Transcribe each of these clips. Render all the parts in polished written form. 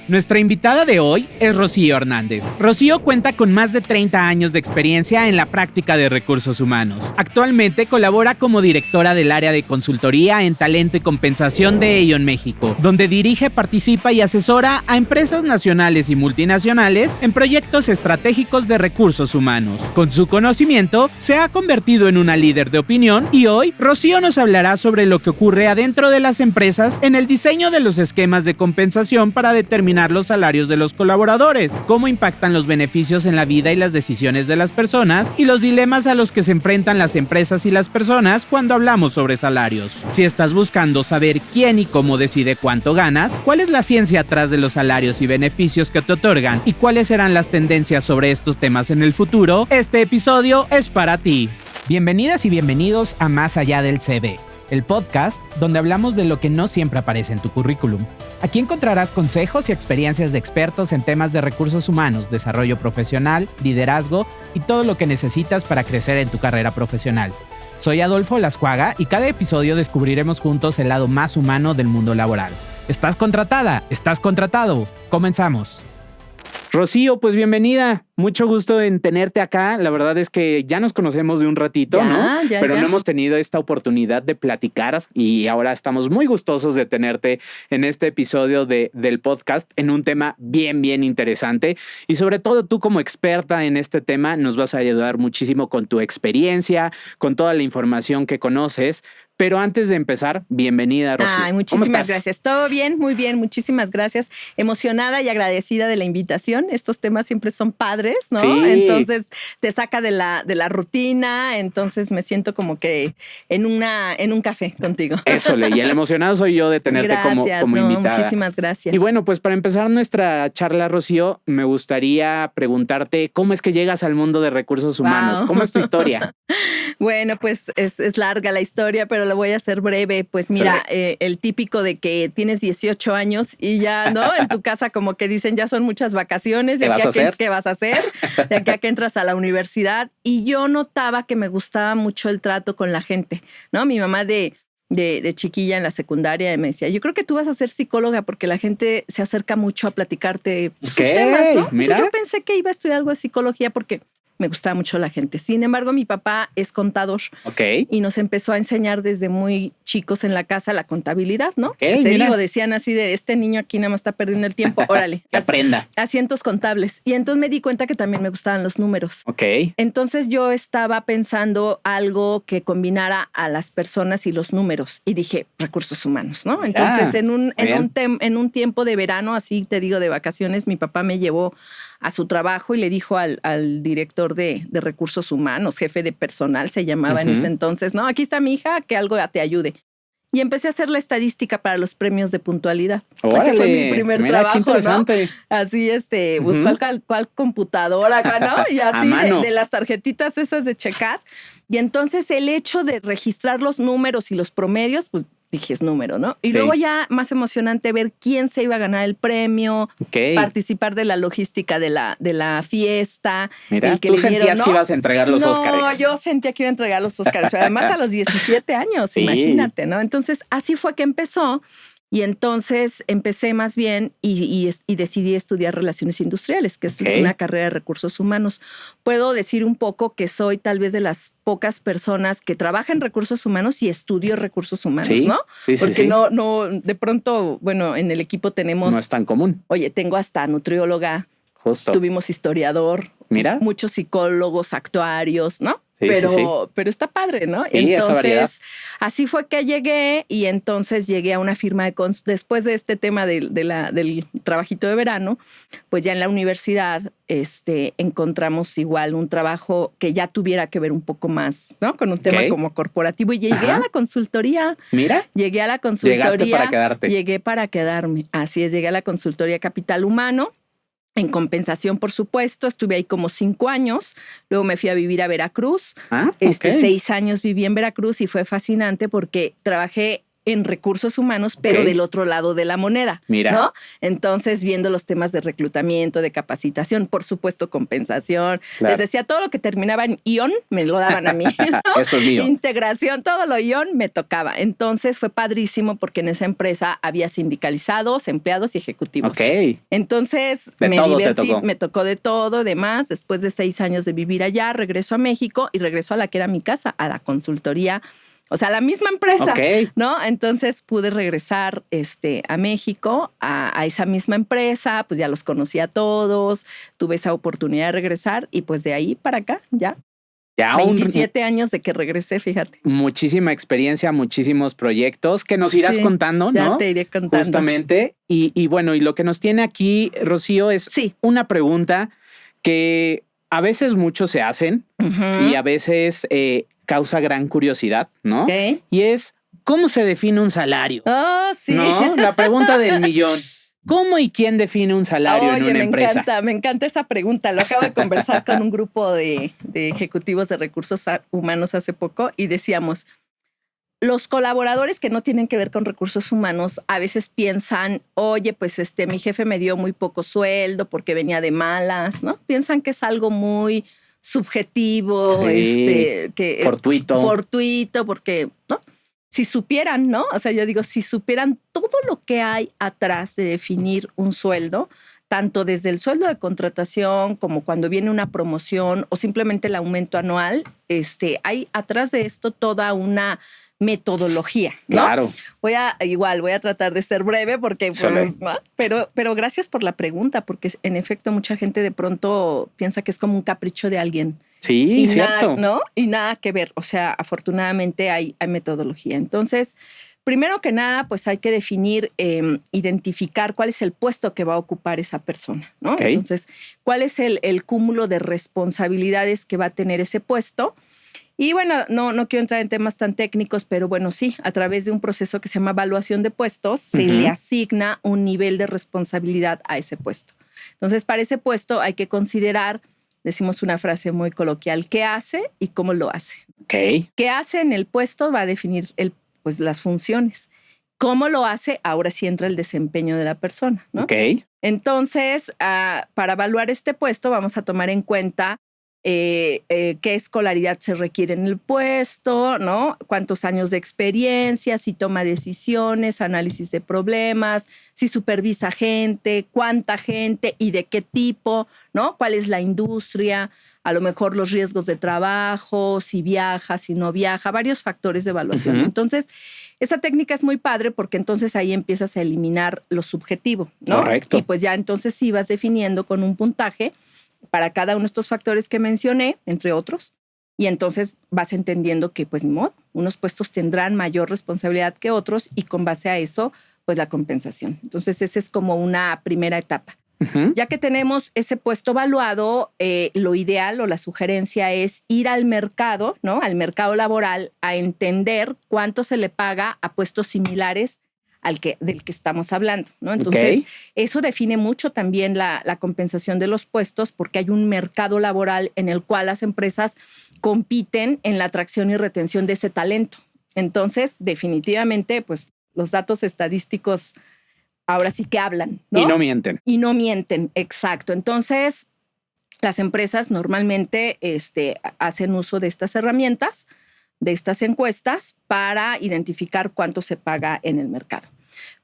Nuestra invitada de hoy es Rocío Hernández. Rocío cuenta con más de 30 años de experiencia en la práctica de recursos humanos. Actualmente colabora como directora del área de consultoría en talento y compensación de Aon México, donde dirige, participa y asesora a empresas nacionales y multinacionales en proyectos estratégicos de recursos humanos. Con su conocimiento, se ha convertido en una líder de opinión y hoy Rocío nos hablará sobre lo que ocurre adentro de las empresas en el diseño de los esquemas de compensación para determinar los salarios de los colaboradores, cómo impactan los beneficios en la vida y las decisiones de las personas y los dilemas a los que se enfrentan las empresas y las personas cuando hablamos sobre salarios. Si estás buscando saber quién y cómo decide cuánto ganas, cuál es la ciencia atrás de los salarios y beneficios que te otorgan y cuáles serán las tendencias sobre estos temas en el futuro, este episodio es para ti. Bienvenidas y bienvenidos a Más Allá del CV, el podcast donde hablamos de lo que no siempre aparece en tu currículum. Aquí encontrarás consejos y experiencias de expertos en temas de recursos humanos, desarrollo profesional, liderazgo y todo lo que necesitas para crecer en tu carrera profesional. Soy Adolfo Lascuaga y cada episodio descubriremos juntos el lado más humano del mundo laboral. ¿Estás contratada? ¿Estás contratado? Comenzamos. Rocío, pues bienvenida. Mucho gusto en tenerte acá. La verdad es que ya nos conocemos de un ratito, ¿no? Pero no hemos tenido esta oportunidad de platicar y ahora estamos muy gustosos de tenerte en este episodio del podcast en un tema bien interesante. Y sobre todo tú como experta en este tema nos vas a ayudar muchísimo con tu experiencia, con toda la información que conoces. Pero antes de empezar, bienvenida, Rocío. Ay, muchísimas gracias. Todo bien, muy bien. Muchísimas gracias. Emocionada y agradecida de la invitación. Estos temas siempre son padres, ¿no? Sí. Entonces te saca de la rutina. Entonces me siento como que en un café contigo. Eso, y el emocionado soy yo de tenerte como invitada. Muchísimas gracias. Y bueno, pues para empezar nuestra charla, Rocío, me gustaría preguntarte cómo es que llegas al mundo de recursos humanos. Wow. ¿Cómo es tu historia? Bueno, pues es larga la historia, pero la voy a hacer breve. Pues mira, el típico de que tienes 18 años y ya, ¿no? En tu casa como que dicen ya son muchas vacaciones. ¿Qué vas a hacer? ¿Qué vas a hacer? De aquí a que entras a la universidad. Y yo notaba que me gustaba mucho el trato con la gente, ¿no? Mi mamá de chiquilla en la secundaria me decía, yo creo que tú vas a ser psicóloga porque la gente se acerca mucho a platicarte sus temas, ¿no? Mira. Entonces yo pensé que iba a estudiar algo de psicología porque me gustaba mucho la gente. Sin embargo, mi papá es contador y nos empezó a enseñar desde muy chicos en la casa la contabilidad, ¿no? Digo, decían así de este niño aquí nada más está perdiendo el tiempo, órale. Que aprenda. Asientos contables. Y entonces me di cuenta que también me gustaban los números. Entonces yo estaba pensando algo que combinara a las personas y los números y dije recursos humanos, ¿no? Entonces en un tiempo de verano, así te digo, de vacaciones, mi papá me llevó a su trabajo y le dijo al director de recursos humanos, jefe de personal se llamaba en ese entonces, no, aquí está mi hija, que algo te ayude. Y empecé a hacer la estadística para los premios de puntualidad. Ese fue mi primer trabajo, qué interesante. ¿No? Así, buscó cuál computadora acá, ¿no? Y así de las tarjetitas esas de checar. Y entonces el hecho de registrar los números y los promedios, pues dije es número, ¿no? Y luego ya más emocionante ver quién se iba a ganar el premio, participar de la logística de la fiesta. Mira, tú sentías que ibas a entregar los Óscares. No, yo sentía que iba a entregar los Óscares. Además a los 17 años, imagínate, ¿no? Entonces así fue que empezó. Y entonces empecé más bien y decidí estudiar Relaciones Industriales, que es una carrera de recursos humanos. Puedo decir un poco que soy tal vez de las pocas personas que trabaja en recursos humanos y estudio recursos humanos, ¿no? Porque no, de pronto, bueno, en el equipo tenemos... No es tan común. Oye, tengo hasta nutrióloga, justo. Tuvimos historiador, mira, muchos psicólogos, actuarios, ¿no? Sí, pero está padre, ¿no? Sí, entonces, así fue que llegué y entonces llegué a una firma después de este tema del trabajito de verano, pues ya en la universidad encontramos igual un trabajo que ya tuviera que ver un poco más, ¿no? Con un tema como corporativo y llegué a la consultoría. Mira. Llegué a la consultoría. Llegaste para quedarte. Llegué para quedarme. Así es, llegué a la consultoría Capital Humano. En compensación, por supuesto, estuve ahí como 5 años. Luego me fui a vivir a Veracruz. 6 años viví en Veracruz y fue fascinante porque trabajé en recursos humanos, pero del otro lado de la moneda. Mira. ¿No? Entonces, viendo los temas de reclutamiento, de capacitación, por supuesto, compensación. Claro. Les decía, todo lo que terminaba en ion me lo daban a mí. ¿No? Eso es mío. Integración, todo lo ion me tocaba. Entonces, fue padrísimo porque en esa empresa había sindicalizados, empleados y ejecutivos. Ok. Entonces, me divertí, me tocó de todo, demás. Después de 6 años de vivir allá, regreso a México y regreso a la que era mi casa, a la consultoría. O sea, la misma empresa, ¿no? Entonces pude regresar a México, a esa misma empresa, pues ya los conocí a todos, tuve esa oportunidad de regresar y pues de ahí para acá ya 27 años de que regresé, fíjate. Muchísima experiencia, muchísimos proyectos que nos irás contando, ¿no? Ya te iré contando. Justamente. Y bueno, y lo que nos tiene aquí, Rocío, es una pregunta que a veces muchos se hacen y a veces causa gran curiosidad, ¿no? Y es, ¿cómo se define un salario? Oh, sí. ¿No? La pregunta del millón. ¿Cómo y quién define un salario en una empresa? Me encanta esa pregunta. Lo acabo de conversar con un grupo de ejecutivos de recursos humanos hace poco y decíamos, los colaboradores que no tienen que ver con recursos humanos a veces piensan, oye, pues mi jefe me dio muy poco sueldo porque venía de malas, ¿no? Piensan que es algo muy subjetivo, fortuito, porque, ¿no? Si supieran, ¿no? O sea, yo digo, si supieran todo lo que hay atrás de definir un sueldo, tanto desde el sueldo de contratación como cuando viene una promoción o simplemente el aumento anual, hay atrás de esto toda una metodología, ¿no? Claro. Voy a tratar de ser breve porque, pues, ¿no? Pero gracias por la pregunta, porque en efecto mucha gente de pronto piensa que es como un capricho de alguien. Sí, cierto. ¿No? Y nada que ver. O sea, afortunadamente hay metodología. Entonces, primero que nada, pues hay que definir, identificar cuál es el puesto que va a ocupar esa persona, ¿no? Entonces, cuál es el cúmulo de responsabilidades que va a tener ese puesto. Y bueno, no quiero entrar en temas tan técnicos, pero bueno, sí, a través de un proceso que se llama evaluación de puestos, se le asigna un nivel de responsabilidad a ese puesto. Entonces, para ese puesto hay que considerar, decimos una frase muy coloquial, qué hace y cómo lo hace. Qué hace en el puesto va a definir pues, las funciones. Cómo lo hace, ahora sí entra el desempeño de la persona, ¿no? Entonces, para evaluar este puesto vamos a tomar en cuenta qué escolaridad se requiere en el puesto, ¿no? Cuántos años de experiencia, si toma decisiones, análisis de problemas, si supervisa gente, cuánta gente y de qué tipo, ¿no? ¿Cuál es la industria? A lo mejor los riesgos de trabajo, si viaja, si no viaja, varios factores de evaluación. Entonces, esa técnica es muy padre porque entonces ahí empiezas a eliminar lo subjetivo, ¿no? Correcto. Y pues ya entonces sí vas definiendo con un puntaje para cada uno de estos factores que mencioné, entre otros, y entonces vas entendiendo que pues ni modo, unos puestos tendrán mayor responsabilidad que otros y con base a eso, pues la compensación. Entonces esa es como una primera etapa. Ya que tenemos ese puesto evaluado, lo ideal o la sugerencia es ir al mercado, ¿no? Al mercado laboral a entender cuánto se le paga a puestos similares del que estamos hablando, ¿no? Entonces, eso define mucho también la compensación de los puestos porque hay un mercado laboral en el cual las empresas compiten en la atracción y retención de ese talento. Entonces, definitivamente, pues los datos estadísticos ahora sí que hablan, ¿no? Y no mienten. Y no mienten, exacto. Entonces, las empresas normalmente hacen uso de estas herramientas, de estas encuestas para identificar cuánto se paga en el mercado.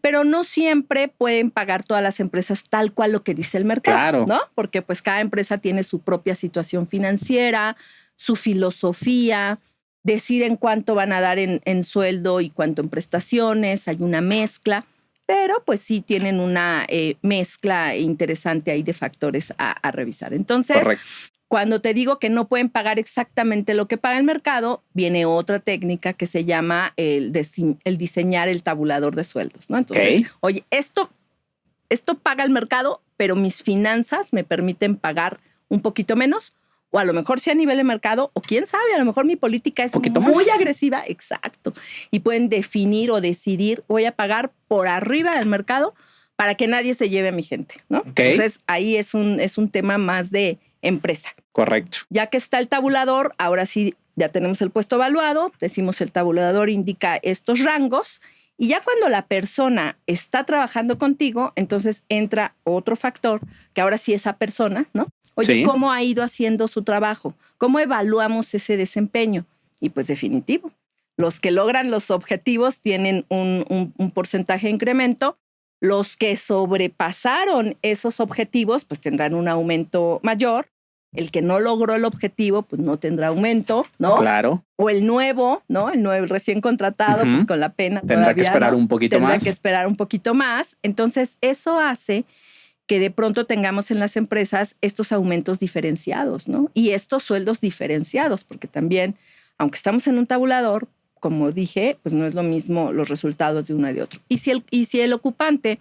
Pero no siempre pueden pagar todas las empresas tal cual lo que dice el mercado, ¿no? Porque pues cada empresa tiene su propia situación financiera, su filosofía, deciden cuánto van a dar en sueldo y cuánto en prestaciones, hay una mezcla, pero pues sí tienen una mezcla interesante ahí de factores a revisar. Entonces, cuando te digo que no pueden pagar exactamente lo que paga el mercado, viene otra técnica que se llama el diseñar el tabulador de sueldos, ¿no? Entonces, oye, esto paga el mercado, pero mis finanzas me permiten pagar un poquito menos, o a lo mejor sí a nivel de mercado, o quién sabe, a lo mejor mi política es muy agresiva, exacto, y pueden definir o decidir, voy a pagar por arriba del mercado para que nadie se lleve a mi gente, ¿no? Entonces, ahí es un tema más de empresa. Correcto. Ya que está el tabulador, ahora sí ya tenemos el puesto evaluado, decimos el tabulador indica estos rangos Y ya cuando la persona está trabajando contigo, entonces entra otro factor, que ahora sí esa persona, ¿no? Oye, sí. ¿Cómo ha ido haciendo su trabajo? ¿Cómo evaluamos ese desempeño? Y pues definitivo, los que logran los objetivos tienen un porcentaje de incremento. Los que sobrepasaron esos objetivos, pues tendrán un aumento mayor. El que no logró el objetivo, pues no tendrá aumento, ¿no? Claro. O el nuevo, ¿no? El nuevo, el recién contratado, pues con la pena tendrá todavía, que esperar un poquito más. Tendrá que esperar un poquito más. Entonces, eso hace que de pronto tengamos en las empresas estos aumentos diferenciados, ¿no? Y estos sueldos diferenciados, porque también, aunque estamos en un tabulador, como dije, pues no es lo mismo los resultados de uno y de otro. Y si el ocupante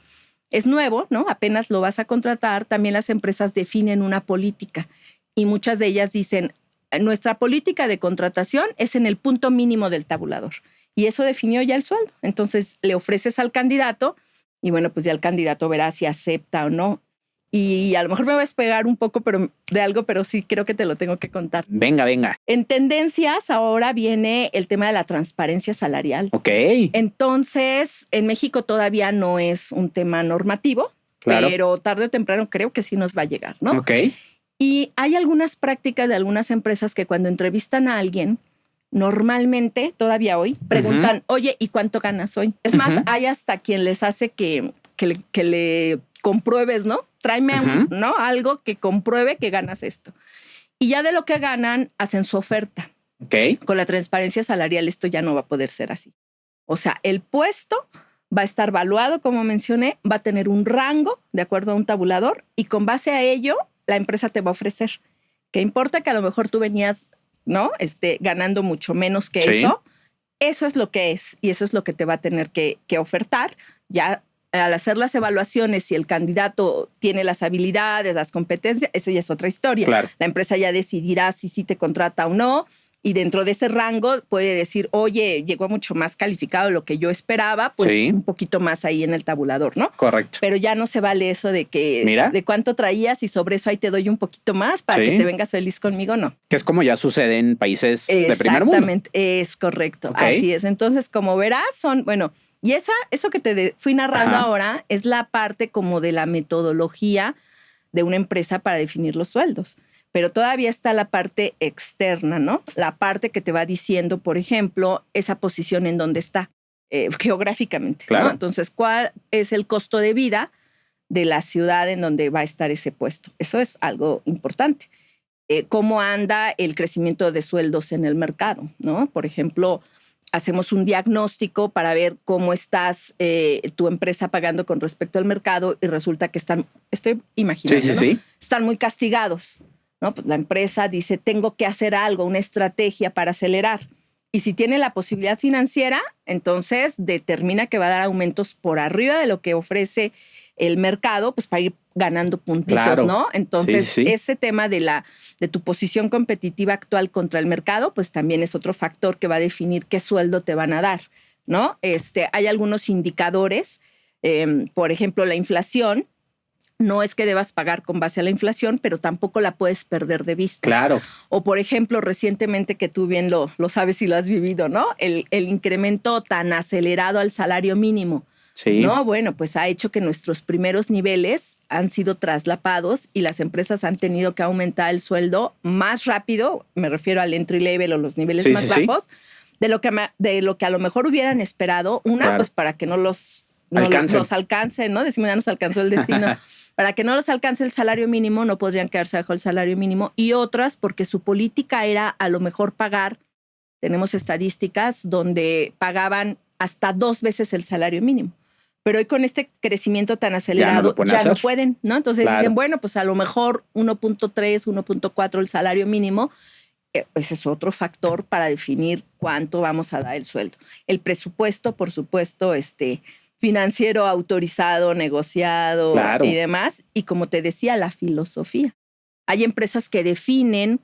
es nuevo, ¿no? Apenas lo vas a contratar, también las empresas definen una política y muchas de ellas dicen, nuestra política de contratación es en el punto mínimo del tabulador y eso definió ya el sueldo. Entonces le ofreces al candidato y bueno, pues ya el candidato verá si acepta o no. Y a lo mejor me voy a despegar un poco de algo, pero sí creo que te lo tengo que contar. Venga. En tendencias ahora viene el tema de la transparencia salarial. Ok. Entonces, en México todavía no es un tema normativo, claro, pero tarde o temprano creo que sí nos va a llegar, ¿no? Ok. Y hay algunas prácticas de algunas empresas que cuando entrevistan a alguien, normalmente, todavía hoy, preguntan, oye, ¿y cuánto ganas hoy? Es más, hay hasta quien les hace que le compruebes, ¿no? Tráeme ¿no? algo que compruebe que ganas esto. Y ya de lo que ganan, hacen su oferta. Okay. Con la transparencia salarial esto ya no va a poder ser así. O sea, el puesto va a estar valuado, como mencioné, va a tener un rango de acuerdo a un tabulador y con base a ello, la empresa te va a ofrecer. ¿Qué importa que a lo mejor tú venías, ¿no? Ganando mucho menos que eso? Eso es lo que es y eso es lo que te va a tener que ofertar. Ya al hacer las evaluaciones, si el candidato tiene las habilidades, las competencias, eso ya es otra historia. Claro. La empresa ya decidirá si sí te contrata o no. Y dentro de ese rango puede decir, oye, llegó mucho más calificado de lo que yo esperaba, pues un poquito más ahí en el tabulador, ¿no? Correcto. Pero ya no se vale eso de que, de cuánto traías y sobre eso ahí te doy un poquito más para que te vengas feliz conmigo, no. Que es como ya sucede en países de primer mundo. Exactamente, es correcto. Okay. Así es. Entonces, como verás, y eso que te fui narrando ahora es la parte como de la metodología de una empresa para definir los sueldos. Pero todavía está la parte externa, ¿no? La parte que te va diciendo, por ejemplo, esa posición en donde está geográficamente, claro, ¿no? Entonces, ¿cuál es el costo de vida de la ciudad en donde va a estar ese puesto? Eso es algo importante. ¿Cómo anda el crecimiento de sueldos en el mercado, ¿no? Por ejemplo, hacemos un diagnóstico para ver cómo estás tu empresa pagando con respecto al mercado y resulta que estoy imaginando, ¿no? Están muy castigados. ¿No? Pues la empresa dice, tengo que hacer algo, una estrategia para acelerar. Y si tiene la posibilidad financiera, entonces determina que va a dar aumentos por arriba de lo que ofrece el mercado, pues para ir ganando puntitos, claro, ¿no? Entonces, ese tema de tu posición competitiva actual contra el mercado, pues también es otro factor que va a definir qué sueldo te van a dar, ¿no? Hay algunos indicadores, por ejemplo, la inflación. No es que debas pagar con base a la inflación, pero tampoco la puedes perder de vista. Claro. O, por ejemplo, recientemente, que tú bien lo sabes y lo has vivido, ¿no? El incremento tan acelerado al salario mínimo. Sí. No, bueno, pues ha hecho que nuestros primeros niveles han sido traslapados y las empresas han tenido que aumentar el sueldo más rápido, me refiero al entry level o los niveles más bajos, de lo que a lo mejor hubieran esperado. Pues para que no los alcance, ¿no? Decimos, ya nos alcanzó el destino. Para que no los alcance el salario mínimo, no podrían quedarse bajo el salario mínimo. Y otras porque su política era a lo mejor pagar, tenemos estadísticas donde pagaban hasta 2 veces el salario mínimo. Pero hoy con este crecimiento tan acelerado ya no pueden, ¿no? Entonces dicen, bueno, pues a lo mejor 1.3, 1.4 el salario mínimo, pues es otro factor para definir cuánto vamos a dar el sueldo. El presupuesto, por supuesto, financiero autorizado, negociado y demás. Y como te decía, la filosofía. Hay empresas que definen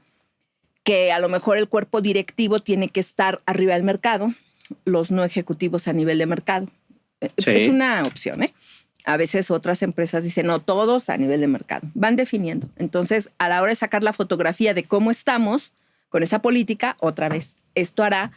que a lo mejor el cuerpo directivo tiene que estar arriba del mercado, los no ejecutivos a nivel de mercado. Es una opción, ¿eh? A veces otras empresas dicen, no, todos a nivel de mercado. Van definiendo. Entonces, a la hora de sacar la fotografía de cómo estamos con esa política, otra vez, esto hará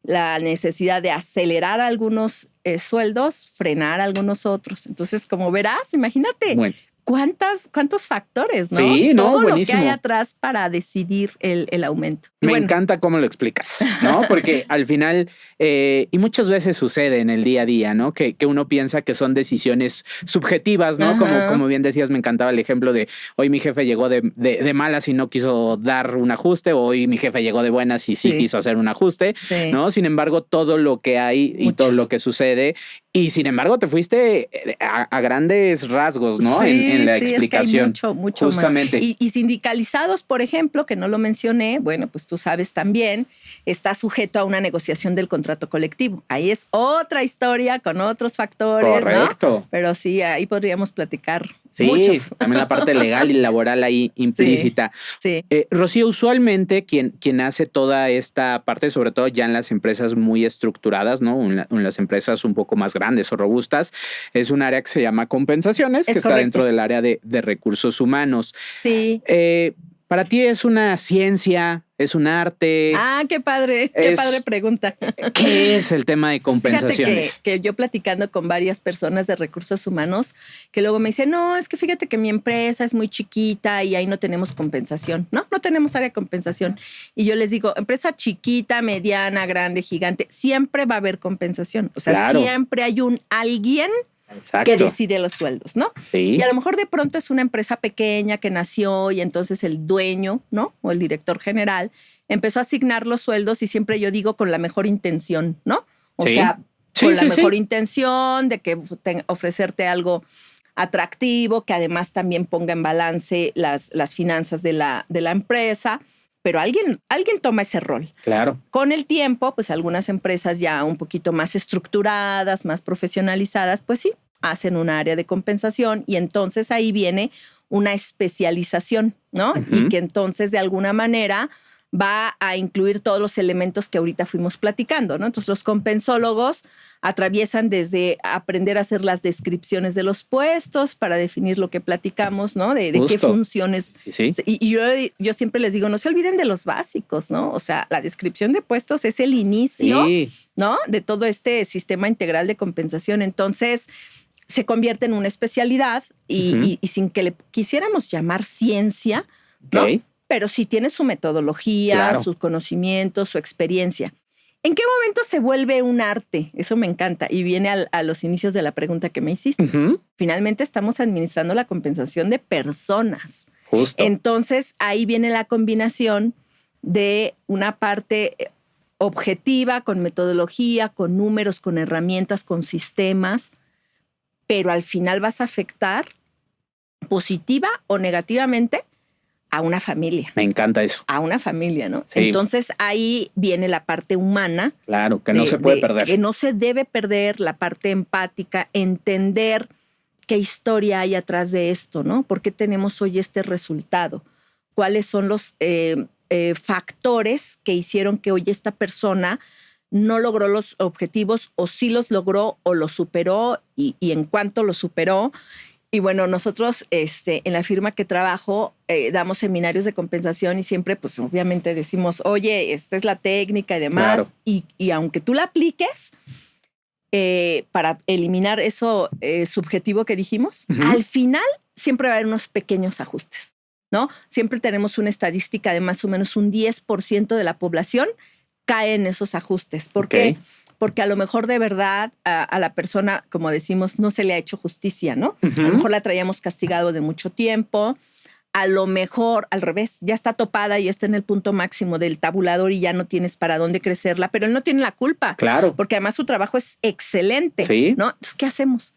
la necesidad de acelerar algunos sueldos, frenar algunos otros. Entonces, como verás, imagínate. Bueno. ¿Cuántos factores, no? Sí, no, todo buenísimo. Lo que hay atrás para decidir el aumento. Me encanta cómo lo explicas, ¿no? Porque al final, y muchas veces sucede en el día a día, ¿no? Que uno piensa que son decisiones subjetivas, ¿no? Como bien decías, me encantaba el ejemplo de hoy mi jefe llegó de malas y no quiso dar un ajuste, o hoy mi jefe llegó de buenas y sí quiso hacer un ajuste, ¿no? Sin embargo, todo lo que hay y todo lo que sucede, y sin embargo te fuiste a grandes rasgos, ¿no? En la explicación. Es que hay mucho justamente. Más. Y sindicalizados, por ejemplo, que no lo mencioné, bueno, pues tú sabes también, está sujeto a una negociación del contrato colectivo. Ahí es otra historia con otros factores, correcto, ¿no? Pero sí, ahí podríamos platicar. Sí, mucho. También la parte legal y laboral ahí implícita. Sí. Rocío, usualmente quien hace toda esta parte, sobre todo ya en las empresas muy estructuradas, ¿no? En las empresas un poco más grandes o robustas, es un área que se llama compensaciones, que está dentro del área de recursos humanos. Sí. Para ti es una ciencia, es un arte. Ah, qué padre, qué padre pregunta. ¿Qué es el tema de compensaciones? Fíjate que yo platicando con varias personas de recursos humanos, que luego me dicen, no, es que fíjate que mi empresa es muy chiquita y ahí no tenemos compensación, ¿no? No tenemos área de compensación. Y yo les digo, empresa chiquita, mediana, grande, gigante, siempre va a haber compensación. O sea, siempre hay alguien que decide los sueldos, ¿no? Sí. Y a lo mejor de pronto es una empresa pequeña que nació y entonces el dueño, ¿no? O el director general empezó a asignar los sueldos y siempre yo digo con la mejor intención, ¿no? O sea, con la mejor intención de que ofrecerte algo atractivo, que además también ponga en balance las finanzas de la empresa. Pero alguien toma ese rol. Claro. Con el tiempo, pues algunas empresas ya un poquito más estructuradas, más profesionalizadas, pues sí, hacen un área de compensación y entonces ahí viene una especialización, ¿no? Y que entonces de alguna manera va a incluir todos los elementos que ahorita fuimos platicando, ¿no? Entonces los compensólogos atraviesan desde aprender a hacer las descripciones de los puestos para definir lo que platicamos, ¿no? De qué funciones. Sí. Y yo siempre les digo, no se olviden de los básicos, ¿no? O sea, la descripción de puestos es el inicio, ¿no? De todo este sistema integral de compensación. Entonces se convierte en una especialidad y sin que le quisiéramos llamar ciencia, ¿no? Pero sí tiene su metodología, sus conocimientos, su experiencia. ¿En qué momento se vuelve un arte? Eso me encanta y viene a los inicios de la pregunta que me hiciste. Finalmente estamos administrando la compensación de personas. Justo. Entonces ahí viene la combinación de una parte objetiva, con metodología, con números, con herramientas, con sistemas, pero al final vas a afectar positiva o negativamente a una familia. Me encanta eso. A una familia, ¿no? Sí. Entonces ahí viene la parte humana. Claro, que no se puede perder. Que no se debe perder, la parte empática, entender qué historia hay atrás de esto, ¿no? ¿Por qué tenemos hoy este resultado? ¿Cuáles son los factores que hicieron que hoy esta persona no logró los objetivos o sí los logró o los superó y en cuánto los superó? Y bueno, nosotros en la firma que trabajo damos seminarios de compensación y siempre, pues obviamente decimos, oye, esta es la técnica y demás. Claro. Y aunque tú la apliques para eliminar eso subjetivo que dijimos, al final siempre va a haber unos pequeños ajustes, ¿no? Siempre tenemos una estadística de más o menos un 10% de la población cae en esos ajustes. ¿Por qué? Porque a lo mejor de verdad a la persona, como decimos, no se le ha hecho justicia, ¿no? A lo mejor la traíamos castigado de mucho tiempo. A lo mejor, al revés, ya está topada y está en el punto máximo del tabulador y ya no tienes para dónde crecerla, pero él no tiene la culpa. Claro. Porque además su trabajo es excelente, sí, ¿no? Entonces, ¿qué hacemos?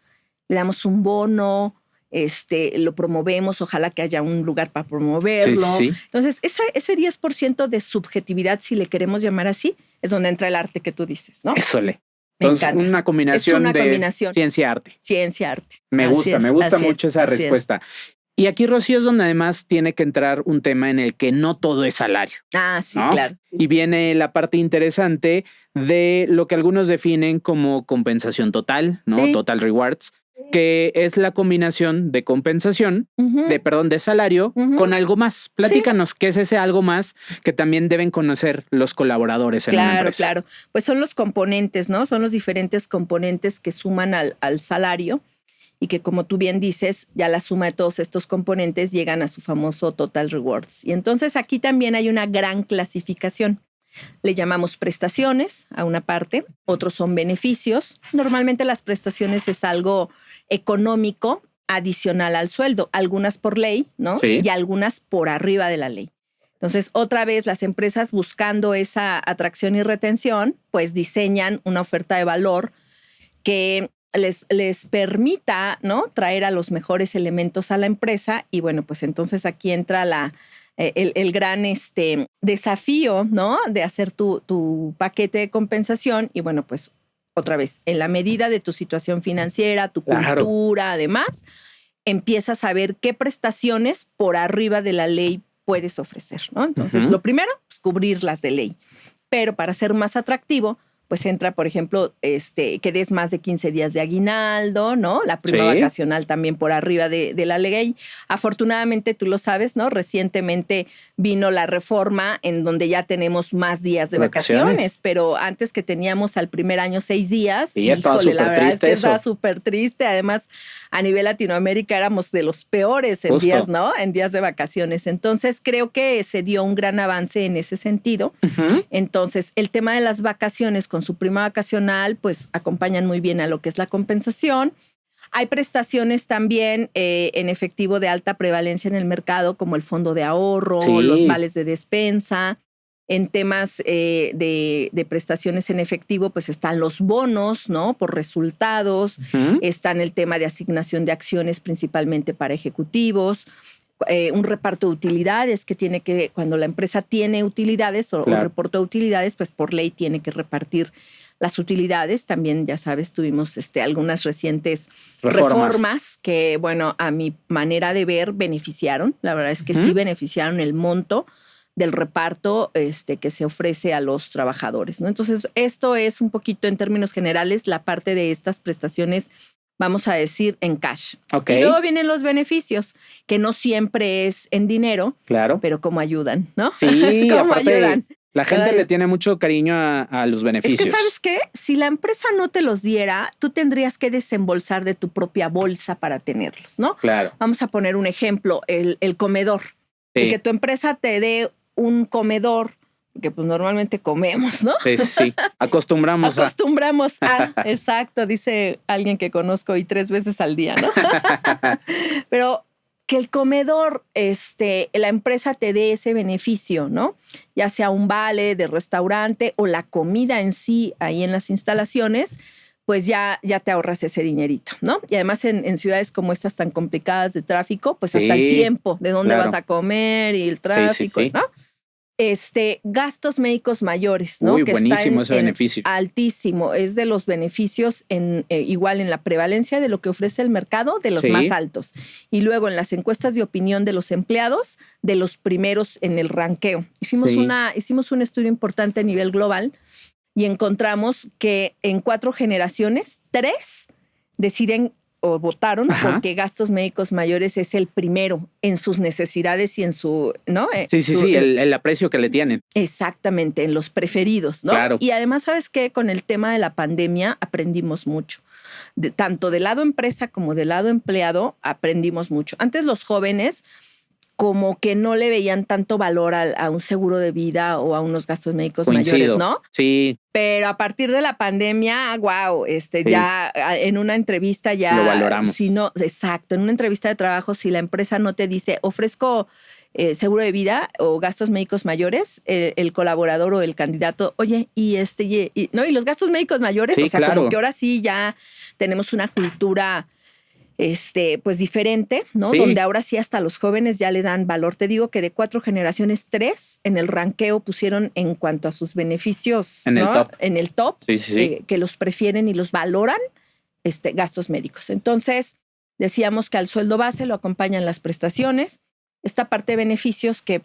Le damos un bono, lo promovemos, ojalá que haya un lugar para promoverlo. Sí. Entonces, ese 10% de subjetividad, si le queremos llamar así, es donde entra el arte que tú dices, ¿no? Ésole. Entonces, una combinación de ciencia-arte. Ciencia-arte. Me gusta mucho esa respuesta. Y aquí, Rocío, es donde además tiene que entrar un tema en el que no todo es salario. Ah, sí, ¿no? claro. Y viene la parte interesante de lo que algunos definen como compensación total, ¿no? Sí. Total rewards. que es la combinación de compensación, de salario, con algo más. Platícanos, ¿qué es ese algo más que también deben conocer los colaboradores en una empresa? Claro. Pues son los componentes, ¿no? Son los diferentes componentes que suman al salario y que, como tú bien dices, ya la suma de todos estos componentes llegan a su famoso Total Rewards. Y entonces aquí también hay una gran clasificación. Le llamamos prestaciones a una parte, otros son beneficios. Normalmente las prestaciones es algo económico adicional al sueldo, algunas por ley, ¿no? Sí. Y algunas por arriba de la ley. Entonces, otra vez, las empresas buscando esa atracción y retención, pues diseñan una oferta de valor que les permita, ¿no?, traer a los mejores elementos a la empresa. Y bueno, pues entonces aquí entra el gran desafío, ¿no?, de hacer tu paquete de compensación. Y bueno, pues otra vez, en la medida de tu situación financiera, tu cultura, además, empiezas a ver qué prestaciones por arriba de la ley puedes ofrecer, ¿no? Entonces, lo primero, pues, cubrir las de ley. Pero para ser más atractivo, pues entra, por ejemplo, que des más de 15 días de aguinaldo, ¿no? La prima vacacional también por arriba de la ley. Afortunadamente, tú lo sabes, ¿no? Recientemente vino la reforma en donde ya tenemos más días de vacaciones, pero antes que teníamos al primer año 6 días. Y estaba súper triste eso. Estaba súper triste. Además, a nivel Latinoamérica éramos de los peores en días, ¿no? En días de vacaciones. Entonces, creo que se dio un gran avance en ese sentido. Entonces, el tema de las vacaciones con su prima vacacional, pues acompañan muy bien a lo que es la compensación. Hay prestaciones también en efectivo de alta prevalencia en el mercado, como el fondo de ahorro, los vales de despensa. En temas de prestaciones en efectivo, pues están los bonos, ¿no?, por resultados. Está en el tema de asignación de acciones, principalmente para ejecutivos. Un reparto de utilidades que tiene que, cuando la empresa tiene utilidades o reporto de utilidades, pues por ley tiene que repartir las utilidades. También, ya sabes, tuvimos algunas recientes reformas que, bueno, a mi manera de ver, beneficiaron. La verdad es que sí beneficiaron el monto del reparto que se ofrece a los trabajadores, ¿no? Entonces, esto es un poquito, en términos generales, la parte de estas prestaciones, vamos a decir, en cash. Y luego vienen los beneficios, que no siempre es en dinero, pero cómo ayudan, ¿no? Sí, cómo ayudan. La gente le tiene mucho cariño a los beneficios. Es que, ¿sabes qué? Si la empresa no te los diera, tú tendrías que desembolsar de tu propia bolsa para tenerlos, ¿no? Claro. Vamos a poner un ejemplo, el comedor. El que tu empresa te dé un comedor, que pues normalmente comemos, ¿no? Sí. Acostumbramos a, exacto, dice alguien que conozco, y 3 veces al día, ¿no? Pero que el comedor, la empresa te dé ese beneficio, ¿no? Ya sea un vale de restaurante o la comida en sí ahí en las instalaciones, pues ya te ahorras ese dinerito, ¿no? Y además en ciudades como estas tan complicadas de tráfico, pues hasta el tiempo de dónde vas a comer y el tráfico, ¿no? Gastos médicos mayores, ¿no? Uy, que buenísimo ese beneficio. Altísimo. Es de los beneficios igual en la prevalencia de lo que ofrece el mercado, de los más altos. Y luego en las encuestas de opinión de los empleados, de los primeros en el ranqueo. Hicimos un estudio importante a nivel global y encontramos que en 4 generaciones, 3 deciden o votaron porque gastos médicos mayores es el primero en sus necesidades y en su, ¿no? El aprecio que le tienen. Exactamente, en los preferidos, ¿no? Claro. Y además, ¿sabes qué? Con el tema de la pandemia aprendimos mucho. Tanto del lado empresa como del lado empleado aprendimos mucho. Antes los jóvenes como que no le veían tanto valor a un seguro de vida o a unos gastos médicos mayores, ¿no? Sí. Pero a partir de la pandemia, wow, ya en una entrevista ya... Lo valoramos. Exacto, en una entrevista de trabajo, si la empresa no te dice, ofrezco seguro de vida o gastos médicos mayores, el colaborador o el candidato, oye, y los gastos médicos mayores, como que ahora sí ya tenemos una cultura... pues diferente, ¿no? Sí. Donde ahora sí hasta los jóvenes ya le dan valor. Te digo que de 4 generaciones, 3 en el ranqueo pusieron en cuanto a sus beneficios, en el top, Sí. Que los prefieren y los valoran, gastos médicos. Entonces, decíamos que al sueldo base lo acompañan las prestaciones. esta parte de beneficios que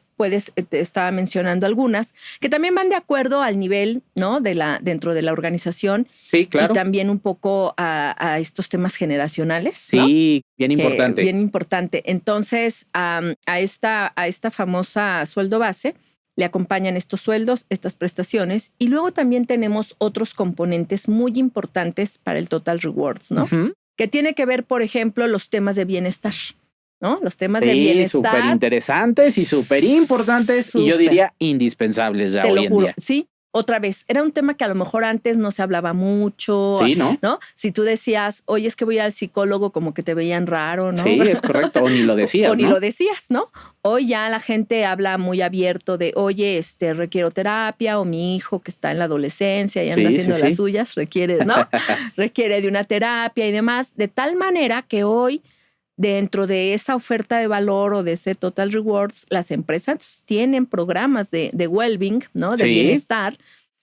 te estaba mencionando algunas, que también van de acuerdo al nivel, ¿no? Dentro de la organización. Sí, claro. Y también un poco a estos temas generacionales. Sí, ¿no? Bien importante. Bien importante. Entonces, a esta famosa sueldo base le acompañan estos sueldos, estas prestaciones, y luego también tenemos otros componentes muy importantes para el Total Rewards, ¿no? Uh-huh. Que tiene que ver, por ejemplo, los temas de bienestar. ¿No? Los temas de bienestar. Súper interesantes y súper importantes y yo diría indispensables ya hoy en día. Sí, otra vez, era un tema que a lo mejor antes no se hablaba mucho. Sí, ¿no? Si tú decías, oye, es que voy al psicólogo, como que te veían raro, ¿no? Sí, es correcto, o ni lo decías, o ni lo decías, ¿no? Hoy ya la gente habla muy abierto de, oye, requiero terapia, o mi hijo que está en la adolescencia y anda haciendo las suyas, requiere, ¿no? Requiere de una terapia y demás, de tal manera que hoy, dentro de esa oferta de valor o de ese Total Rewards, las empresas tienen programas de well-being, ¿no? De bienestar,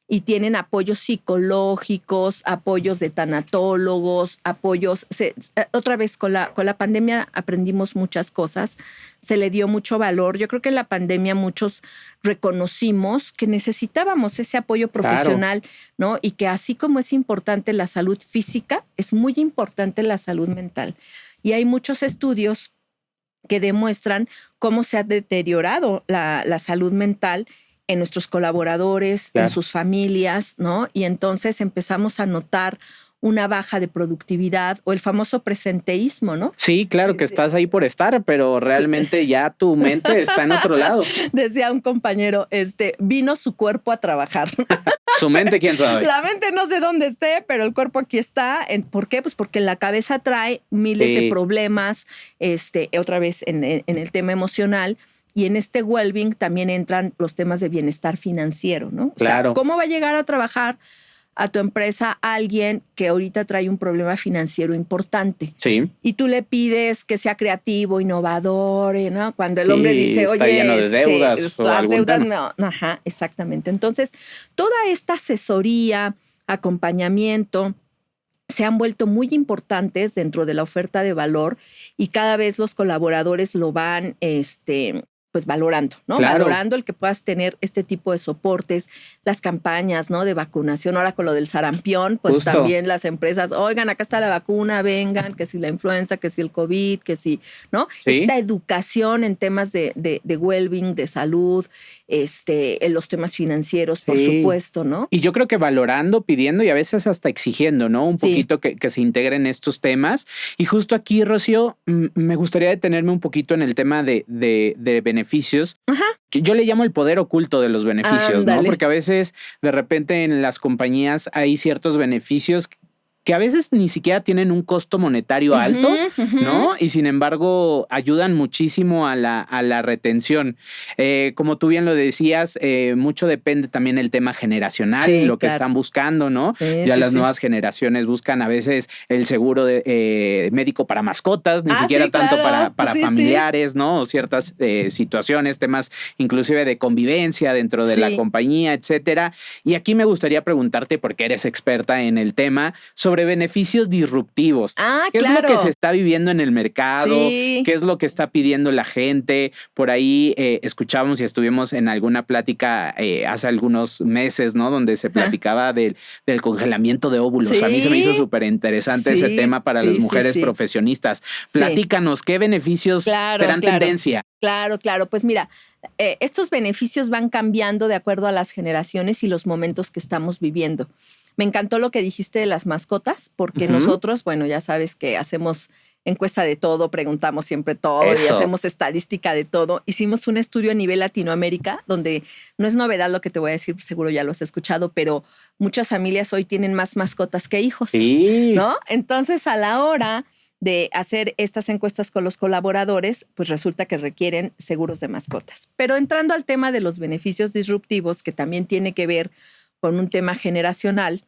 y tienen apoyos psicológicos, apoyos de tanatólogos, apoyos. Otra vez, con la pandemia aprendimos muchas cosas, se le dio mucho valor. Yo creo que en la pandemia muchos reconocimos que necesitábamos ese apoyo profesional, ¿no? Y que así como es importante la salud física, es muy importante la salud mental. Y hay muchos estudios que demuestran cómo se ha deteriorado la salud mental en nuestros colaboradores, en sus familias, ¿no? Y entonces empezamos a notar una baja de productividad o el famoso presenteísmo, ¿no? Sí, claro que estás ahí por estar, pero realmente ya tu mente está en otro lado. Decía un compañero, vino su cuerpo a trabajar. Su mente, ¿quién sabe? La mente no sé dónde esté, pero el cuerpo aquí está. ¿Por qué? Pues porque la cabeza trae miles de problemas, otra vez en el tema emocional. Y en este well-being también entran los temas de bienestar financiero, ¿no? Claro. O sea, ¿cómo va a llegar a trabajar a tu empresa alguien que ahorita trae un problema financiero importante? Sí. Y tú le pides que sea creativo, innovador, ¿no? Cuando el hombre dice, oye, está lleno de deudas, las deudas no. Ajá, exactamente. Entonces, toda esta asesoría, acompañamiento, se han vuelto muy importantes dentro de la oferta de valor y cada vez los colaboradores lo van, pues valorando, ¿no? Claro. Valorando el que puedas tener este tipo de soportes, las campañas, ¿no? De vacunación. Ahora con lo del sarampión, pues Justo. También las empresas, oigan, acá está la vacuna, vengan, que si la influenza, que si el COVID, que si, ¿no? ¿Sí? Esta educación en temas de well-being, de salud, en los temas financieros, por supuesto, ¿no? Y yo creo que valorando, pidiendo y a veces hasta exigiendo, ¿no? Un poquito que se integren estos temas. Y justo aquí, Rocío, me gustaría detenerme un poquito en el tema de beneficios. Ajá. Yo le llamo el poder oculto de los beneficios, ¿no? Porque a veces de repente en las compañías hay ciertos beneficios que a veces ni siquiera tienen un costo monetario alto, ¿no? Y sin embargo ayudan muchísimo a la retención. Como tú bien lo decías, mucho depende también el tema generacional, lo que están buscando, ¿no? Ya las nuevas generaciones buscan a veces el seguro médico para mascotas, ni siquiera tanto para familiares, ¿no? O ciertas situaciones, temas inclusive de convivencia dentro de la compañía, etcétera. Y aquí me gustaría preguntarte, porque eres experta en el tema, sobre beneficios disruptivos. ¿Qué es lo que se está viviendo en el mercado? ¿Qué es lo que está pidiendo la gente? Por ahí escuchábamos y estuvimos en alguna plática hace algunos meses, ¿no? Donde se platicaba del congelamiento de óvulos. A mí se me hizo súper interesante ese tema para las mujeres profesionistas. Platícanos, ¿qué beneficios serán tendencia? Claro. Pues mira, estos beneficios van cambiando de acuerdo a las generaciones y los momentos que estamos viviendo. Me encantó lo que dijiste de las mascotas, porque nosotros, bueno, ya sabes que hacemos encuesta de todo, preguntamos siempre todo y hacemos estadística de todo. Hicimos un estudio a nivel Latinoamérica, donde no es novedad lo que te voy a decir, seguro ya lo has escuchado, pero muchas familias hoy tienen más mascotas que hijos, ¿no? Entonces, a la hora de hacer estas encuestas con los colaboradores, pues resulta que requieren seguros de mascotas. Pero entrando al tema de los beneficios disruptivos, que también tiene que ver con un tema generacional,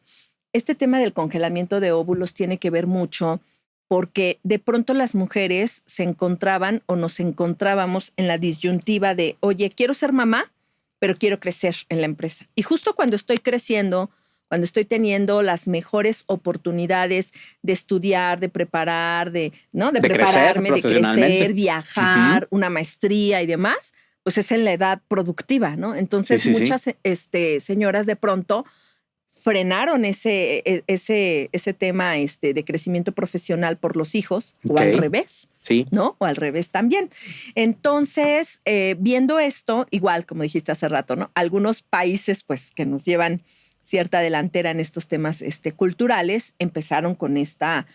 este tema del congelamiento de óvulos tiene que ver mucho porque de pronto las mujeres se encontraban o nos encontrábamos en la disyuntiva de, oye, quiero ser mamá, pero quiero crecer en la empresa. Y justo cuando estoy creciendo cuando estoy teniendo las mejores oportunidades de estudiar, de preparar, de prepararme, de crecer, viajar, una maestría y demás, pues es en la edad productiva, ¿no? Entonces muchas señoras de pronto frenaron ese tema de crecimiento profesional por los hijos, o al revés, ¿no? O al revés también. Entonces, viendo esto, igual, como dijiste hace rato, ¿no? Algunos países, pues, que nos llevan cierta delantera en estos temas culturales, empezaron con estas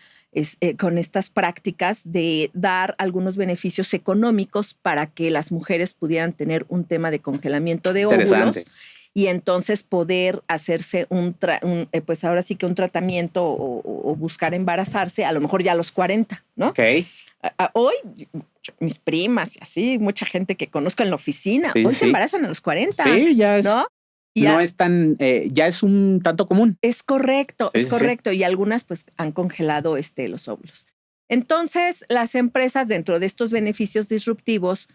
prácticas de dar algunos beneficios económicos para que las mujeres pudieran tener un tema de congelamiento de óvulos y entonces poder hacerse pues ahora sí que un tratamiento o buscar embarazarse, a lo mejor ya a los 40, ¿no? Hoy, mis primas y así, mucha gente que conozco en la oficina, hoy se embarazan a los 40. Sí, ya es. ¿No? No es tan, ya es un tanto común. Es correcto, es correcto. Y algunas pues han congelado los óvulos. Entonces, las empresas dentro de estos beneficios disruptivos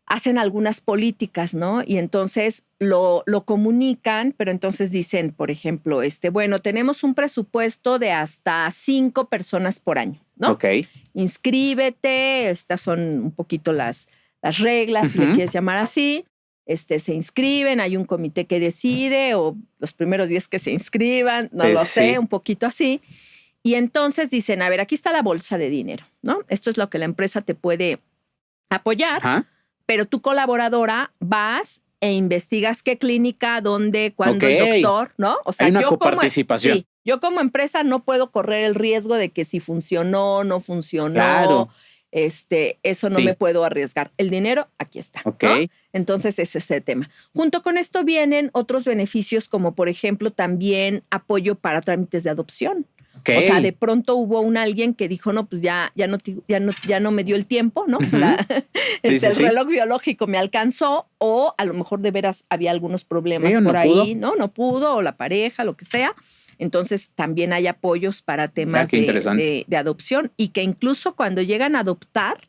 hacen algunas políticas, ¿no? Y entonces lo comunican, pero entonces dicen, por ejemplo, bueno, tenemos un presupuesto de hasta 5 personas por año, ¿no? Ok. Inscríbete, estas son un poquito las reglas, si le quieres llamar así. Se inscriben, hay un comité que decide, o los primeros 10 que se inscriban, no lo sé, un poquito así. Y entonces dicen, a ver, aquí está la bolsa de dinero, ¿no? Esto es lo que la empresa te puede apoyar, pero tu colaboradora vas e investigas qué clínica, dónde, cuándo, el doctor, ¿no? O sea, hay una coparticipación. Yo como empresa no puedo correr el riesgo de que si funcionó, no funcionó. Claro. Eso no me puedo arriesgar. El dinero, aquí está. ¿No? Entonces, ese es el tema. Junto con esto vienen otros beneficios, como por ejemplo, también apoyo para trámites de adopción. O sea, de pronto hubo alguien que dijo, no, pues ya no me dio el tiempo, ¿no? El reloj biológico me alcanzó, o a lo mejor de veras había algunos problemas por ahí, ¿no? No pudo, o la pareja, lo que sea. Entonces, también hay apoyos para temas de adopción, y que incluso cuando llegan a adoptar,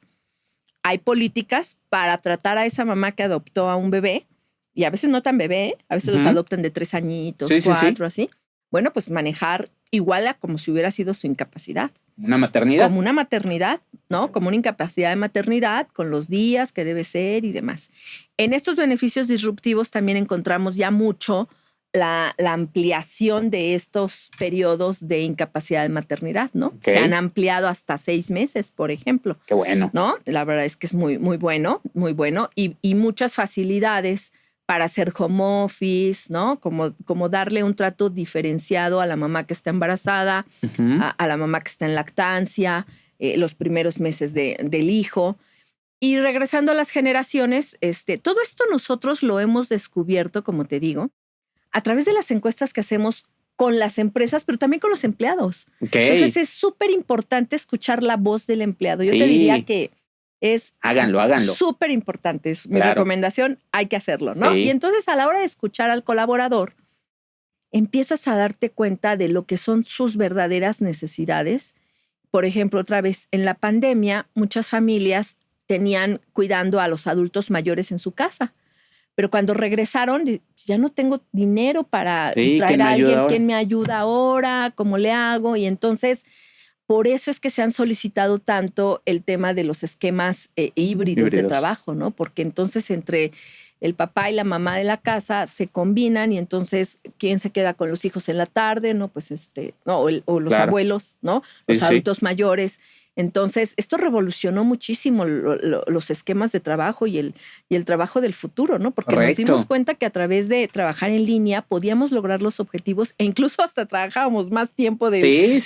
hay políticas para tratar a esa mamá que adoptó a un bebé, y a veces no tan bebé, a veces los adoptan de 3 añitos, 4, así. Bueno, pues manejar igual a como si hubiera sido su incapacidad. ¿Una maternidad? Como una maternidad, ¿no? Como una incapacidad de maternidad, con los días que debe ser y demás. En estos beneficios disruptivos también encontramos ya mucho la ampliación de estos periodos de incapacidad de maternidad, ¿no? Se han ampliado hasta 6 meses, por ejemplo. Qué bueno. ¿No? La verdad es que es muy, muy bueno, muy bueno. Y muchas facilidades para hacer home office, ¿no? Como darle un trato diferenciado a la mamá que está embarazada, a la mamá que está en lactancia, los primeros meses del hijo. Y regresando a las generaciones, todo esto nosotros lo hemos descubierto, como te digo, a través de las encuestas que hacemos con las empresas, pero también con los empleados. Entonces es súper importante escuchar la voz del empleado. Yo te diría que es háganlo. Súper importante. Es mi recomendación, hay que hacerlo, ¿no? Y entonces a la hora de escuchar al colaborador, empiezas a darte cuenta de lo que son sus verdaderas necesidades. Por ejemplo, otra vez, en la pandemia, muchas familias tenían cuidando a los adultos mayores en su casa. Pero cuando regresaron, ya no tengo dinero para traer a alguien. ¿Quién me ayuda ahora? ¿Cómo le hago? Y entonces, por eso es que se han solicitado tanto el tema de los esquemas híbridos de trabajo, ¿no? Porque entonces entre el papá y la mamá de la casa se combinan, y entonces, ¿quién se queda con los hijos en la tarde? No, pues o los abuelos, ¿no? Los adultos mayores. Entonces, esto revolucionó muchísimo los esquemas de trabajo y el trabajo del futuro, ¿no? Porque nos dimos cuenta que a través de trabajar en línea podíamos lograr los objetivos, e incluso hasta trabajábamos más tiempo del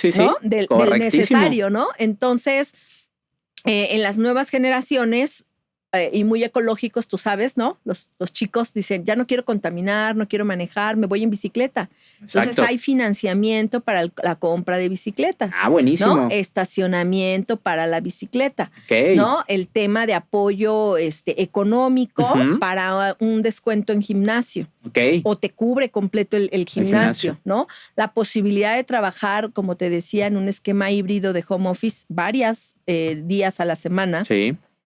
necesario, ¿no? Entonces, en las nuevas generaciones, y muy ecológicos, tú sabes, ¿no? Los chicos dicen, ya no quiero contaminar, no quiero manejar, me voy en bicicleta. Entonces hay financiamiento para la compra de bicicletas. Buenísimo. ¿No? Estacionamiento para la bicicleta. ¿No? El tema de apoyo económico para un descuento en gimnasio. O te cubre completo el gimnasio, ¿no? La posibilidad de trabajar, como te decía, en un esquema híbrido de home office varios días a la semana.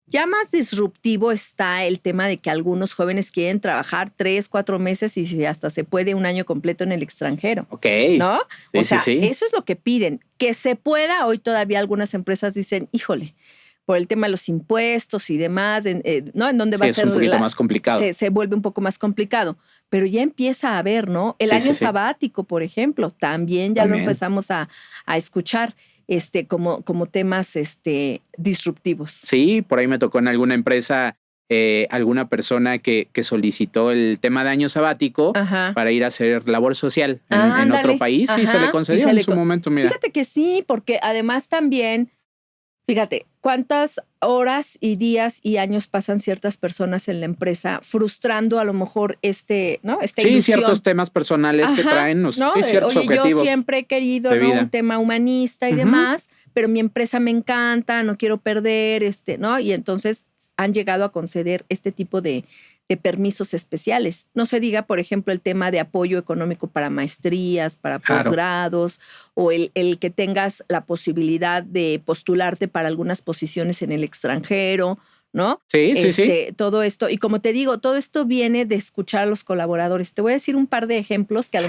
Ya más disruptivo está el tema de que algunos jóvenes quieren trabajar 3, 4 meses y hasta se puede un año completo en el extranjero. Ok. ¿No? Sí, o sea, sí. Eso es lo que piden. Que se pueda, hoy todavía algunas empresas dicen, híjole, por el tema de los impuestos y demás, ¿no? En donde va a ser... es un poquito más complicado. Se vuelve un poco más complicado. Pero ya empieza a haber, ¿no? El año sabático, por ejemplo, también lo empezamos a escuchar. Como temas disruptivos. Sí, por ahí me tocó en alguna empresa alguna persona que solicitó el tema de año sabático para ir a hacer labor social en otro país y se le concedió en su momento, mira. Fíjate que sí, porque además también, fíjate, cuántas horas y días y años pasan ciertas personas en la empresa frustrando a lo mejor ¿no? Esta ilusión. Ciertos temas personales que traen, ¿no? Ciertos objetivos. Yo siempre he querido, ¿no? Un tema humanista y demás, pero mi empresa me encanta, no quiero perder, ¿no? Y entonces han llegado a conceder este tipo de permisos especiales. No se diga, por ejemplo, el tema de apoyo económico para maestrías, para posgrados, o el que tengas la posibilidad de postularte para algunas posiciones en el extranjero, ¿no? Sí. Todo esto. Y como te digo, todo esto viene de escuchar a los colaboradores. Te voy a decir un par de ejemplos que a lo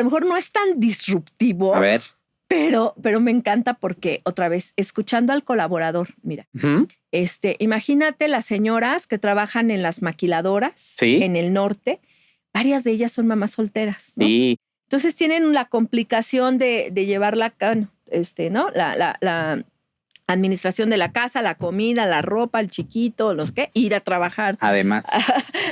mejor no es tan disruptivo. A ver. Pero me encanta porque, otra vez, escuchando al colaborador, mira, imagínate las señoras que trabajan en las maquiladoras en el norte, varias de ellas son mamás solteras, ¿no? Sí. Entonces tienen la complicación de llevarla, ¿no? La administración de la casa, la comida, la ropa, el chiquito, ir a trabajar. Además.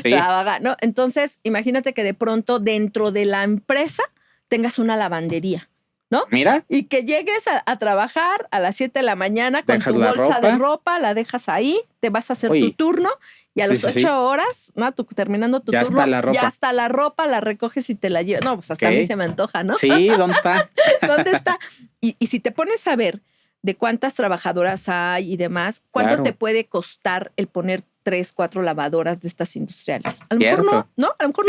Trabajar, ¿no? Entonces, imagínate que de pronto dentro de la empresa tengas una lavandería, ¿no? Mira. Y que llegues a trabajar a las 7 de la mañana con tu bolsa de ropa, la dejas ahí, te vas a hacer tu turno y a las 8 horas, ¿no? Terminando tu turno, ya está la ropa, la recoges y te la llevas. No, pues hasta a mí se me antoja, ¿no? Sí, ¿dónde está? ¿Dónde está? Y si te pones a ver de cuántas trabajadoras hay y demás, ¿cuánto te puede costar el poner 3, 4 lavadoras de estas industriales? A lo mejor no, a lo mejor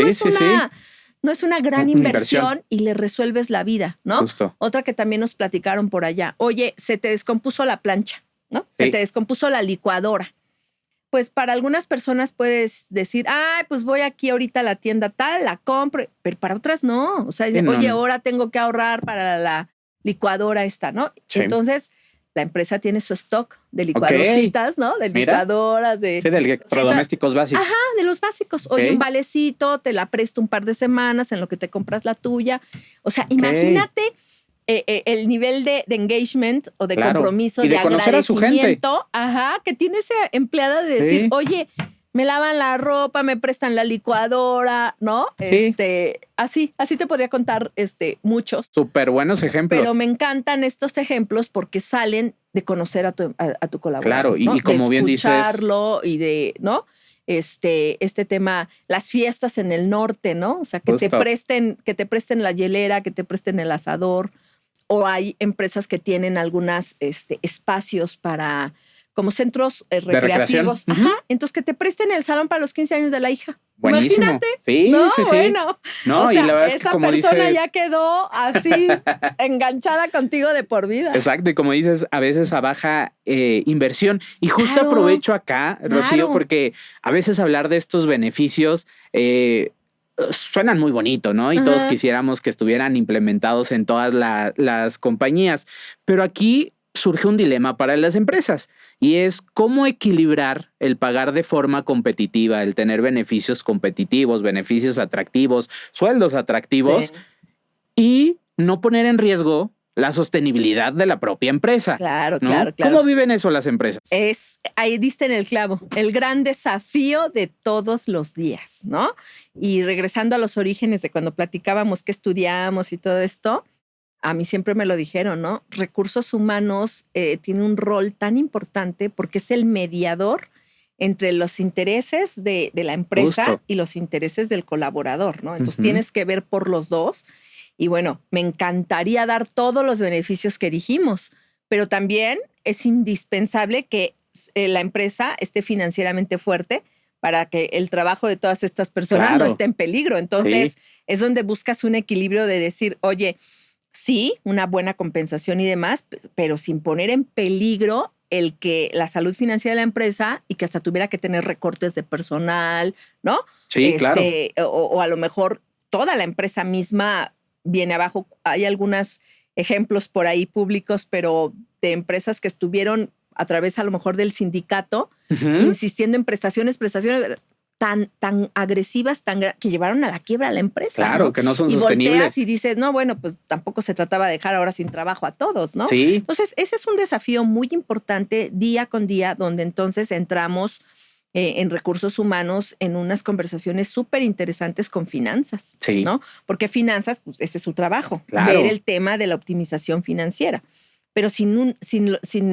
no es una gran inversión y le resuelves la vida, ¿no? Justo. Otra que también nos platicaron por allá. Oye, se te descompuso la plancha, ¿no? Se te descompuso la licuadora. Pues para algunas personas puedes decir, pues voy aquí ahorita a la tienda tal, la compro, pero para otras no. O sea, oye, ahora tengo que ahorrar para la licuadora esta, ¿no? Sí. Entonces, la empresa tiene su stock de licuadorcitas, ¿no? De licuadoras, de electrodomésticos básicos. Ajá, de los básicos. Oye, un valecito, te la presto un par de semanas en lo que te compras la tuya. O sea, imagínate el nivel de engagement o de compromiso, y de conocer agradecimiento, a su gente. Que tiene esa empleada de decir, oye, me lavan la ropa, me prestan la licuadora, ¿no? Sí. Así te podría contar muchos. Súper buenos ejemplos. Pero me encantan estos ejemplos porque salen de conocer a tu colaborador. Claro, y como bien dices. De escucharlo y de, ¿no? Este tema, las fiestas en el norte, ¿no? O sea, que te presten la hielera, que te presten el asador. O hay empresas que tienen algunos espacios para... como centros recreativos. Ajá. Entonces, que te presten el salón para los 15 años de la hija. Buenísimo. Imagínate. Sí, no, sí. Bueno. No, o sea, y la verdad es esa que como persona dices, ya quedó así enganchada contigo de por vida. Exacto. Y como dices, a veces a baja inversión. Y justo aprovecho acá, Rocío, porque a veces hablar de estos beneficios suenan muy bonito, ¿no? Y todos quisiéramos que estuvieran implementados en todas las compañías. Pero aquí surge un dilema para las empresas y es cómo equilibrar el pagar de forma competitiva, el tener beneficios competitivos, beneficios atractivos, sueldos atractivos y no poner en riesgo la sostenibilidad de la propia empresa. Claro, ¿no? claro. ¿Cómo viven eso las empresas? Ahí diste en el clavo, el gran desafío de todos los días, ¿no? Y regresando a los orígenes de cuando platicábamos qué estudiamos y todo esto, a mí siempre me lo dijeron, ¿no? Recursos humanos tiene un rol tan importante porque es el mediador entre los intereses de la empresa y los intereses del colaborador, ¿no? Entonces tienes que ver por los dos. Y bueno, me encantaría dar todos los beneficios que dijimos, pero también es indispensable que la empresa esté financieramente fuerte para que el trabajo de todas estas personas no esté en peligro. Entonces es donde buscas un equilibrio de decir, oye, sí, una buena compensación y demás, pero sin poner en peligro el que la salud financiera de la empresa y que hasta tuviera que tener recortes de personal, ¿no? Sí, claro. O a lo mejor toda la empresa misma viene abajo. Hay algunos ejemplos por ahí públicos, pero de empresas que estuvieron a través a lo mejor del sindicato, insistiendo en prestaciones tan agresivas, que llevaron a la quiebra a la empresa. Claro, ¿no? Que no son sostenibles. Y volteas y dices, no, bueno, pues tampoco se trataba de dejar ahora sin trabajo a todos, ¿no? Sí. Entonces, ese es un desafío muy importante día con día, donde entonces entramos en recursos humanos en unas conversaciones súper interesantes con finanzas, sí. ¿no? Porque finanzas, pues ese es su trabajo, claro. ver el tema de la optimización financiera. Pero sin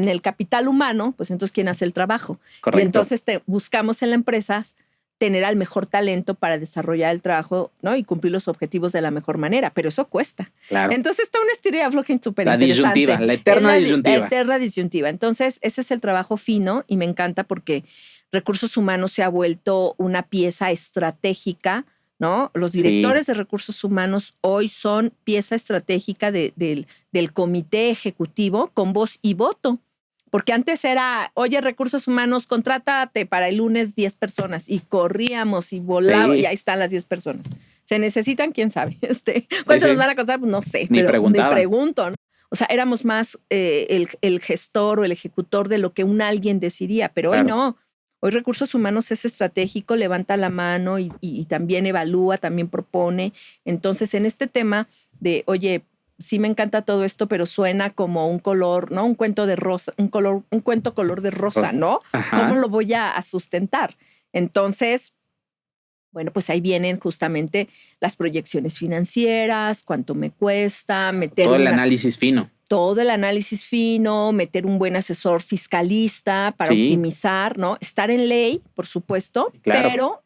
el capital humano, pues entonces, ¿quién hace el trabajo? Correcto. Y entonces buscamos en la empresa tener al mejor talento para desarrollar el trabajo, ¿no? Y cumplir los objetivos de la mejor manera, pero eso cuesta. Claro. Entonces está una estira de afloje súper La interesante. disyuntiva, la eterna disyuntiva. La eterna disyuntiva. Entonces ese es el trabajo fino y me encanta porque recursos humanos se ha vuelto una pieza estratégica, ¿no? Los directores de recursos humanos hoy son pieza estratégica del comité ejecutivo con voz y voto. Porque antes era, oye, recursos humanos, contrátate para el lunes 10 personas y corríamos y volábamos y ahí están las 10 personas. ¿Se necesitan? ¿Quién sabe? ¿Cuánto nos van a costar? Pues no sé, ni pero ni pregunto, ¿no? O sea, éramos más el gestor o el ejecutor de lo que alguien decidía, pero hoy no. Hoy recursos humanos es estratégico, levanta la mano y también evalúa, también propone. Entonces, en este tema de, oye, sí me encanta todo esto, pero suena como un color, ¿no? Un cuento de rosa, un cuento color de rosa, ¿no? Ajá. ¿Cómo lo voy a sustentar? Entonces, bueno, pues ahí vienen justamente las proyecciones financieras, cuánto me cuesta, meter todo el análisis fino. Todo el análisis fino, meter un buen asesor fiscalista para optimizar, ¿no? Estar en ley, por supuesto, claro. Pero